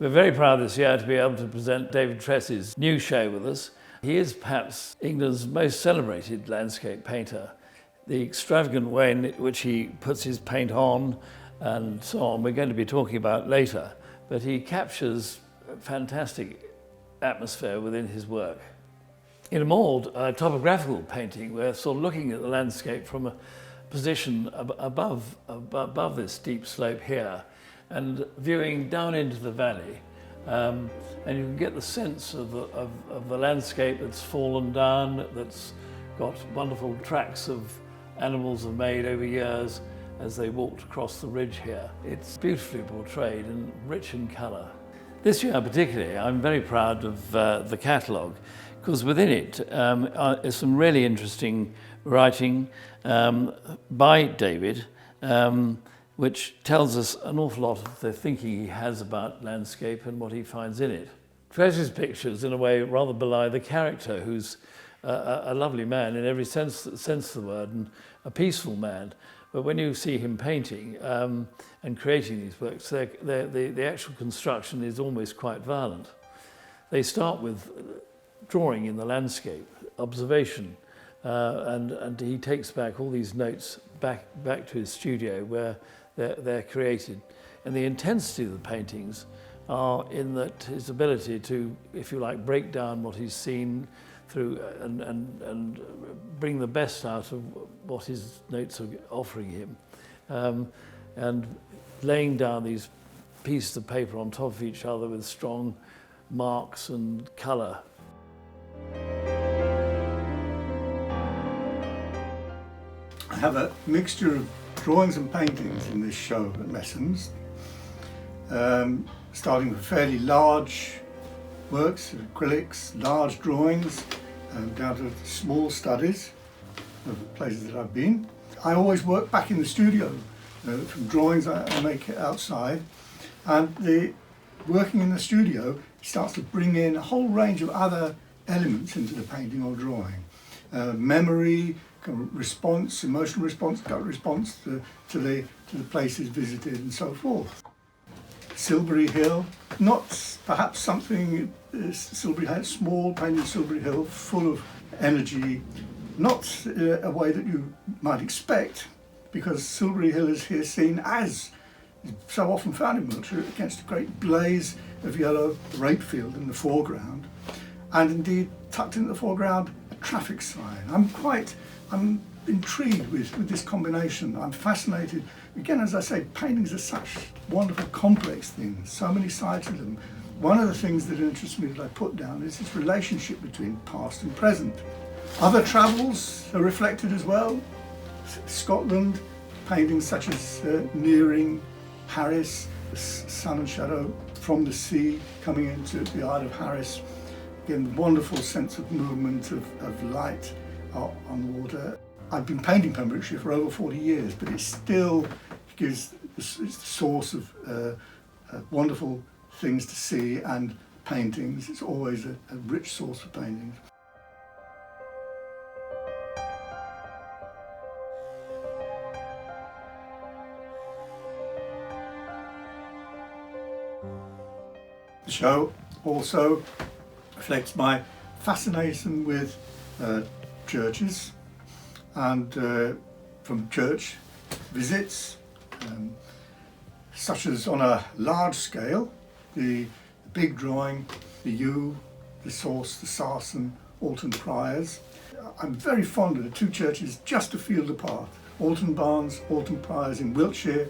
We're very proud this year to be able to present David Tress's new show with us. He is perhaps England's most celebrated landscape painter. The extravagant way in which he puts his paint on and so on, we're going to be talking about later, but he captures a fantastic atmosphere within his work. In a more topographical painting, we're sort of looking at the landscape from a position above this steep slope here and viewing down into the valley. And you can get the sense of the landscape that's fallen down, that's got wonderful tracks of animals have made over years as they walked across the ridge here. It's beautifully portrayed and rich in colour. This year particularly, I'm very proud of the catalogue, because within it is some really interesting writing by David, which tells us an awful lot of the thinking he has about landscape and what he finds in it. Tress's pictures, in a way, rather belie the character, who's a lovely man in every sense of the word, and a peaceful man. But when you see him painting and creating these works, the actual construction is almost quite violent. They start with drawing in the landscape, observation, and he takes back all these notes back to his studio where they're created. And the intensity of the paintings are in that his ability to, if you like, break down what he's seen through and bring the best out of what his notes are offering him, and laying down these pieces of paper on top of each other with strong marks and colour. I have a mixture of drawings and paintings in this show at Messums, starting with fairly large works, acrylics, large drawings, down to small studies of the places that I've been. I always work back in the studio, from drawings I make outside, and the working in the studio starts to bring in a whole range of other elements into the painting or drawing. Memory, response, emotional response, gut response to the places visited and so forth. Silbury Hill, not perhaps something, Silbury Hill, small painting Silbury Hill, full of energy, not a way that you might expect, because Silbury Hill is here seen as so often found in Wiltshire against a great blaze of yellow rape field in the foreground, and indeed tucked into the foreground a traffic sign. I'm intrigued with this combination. I'm fascinated. Again, as I say, paintings are such wonderful, complex things, so many sides to them. One of the things that interests me that I put down is this relationship between past and present. Other travels are reflected as well. Scotland, paintings such as Nearing, Harris, the sun and shadow from the sea coming into the Isle of Harris. Again, wonderful sense of movement, of light on water. I've been painting Pembrokeshire for over 40 years, but it still gives, it's the source of wonderful things to see and paintings. It's always a rich source of paintings. The show also reflects my fascination with churches and from church visits, such as on a large scale, the big drawing, the yew, the source, the sarsen, Alton Priors. I'm very fond of the two churches just a field apart, Alton Barnes, Alton Priors in Wiltshire,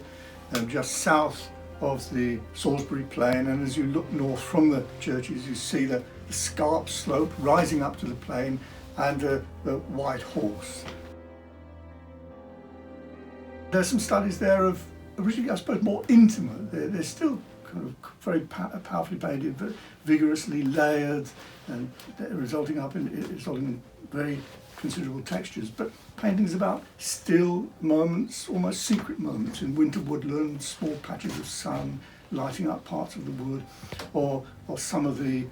just south of the Salisbury Plain, and as you look north from the churches you see the scarp slope rising up to the plain and the White Horse. There's some studies there of originally, I suppose, more intimate. They're still kind of very powerfully painted, but vigorously layered, and resulting in very considerable textures. But paintings about still moments, almost secret moments in winter woodland, small patches of sun lighting up parts of the wood, or some of the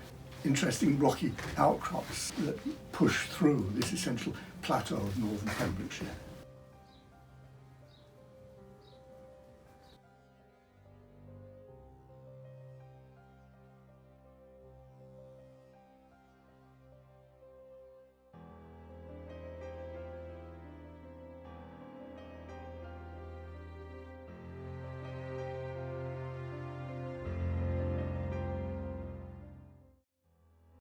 interesting rocky outcrops that push through this essential plateau of northern Pembrokeshire.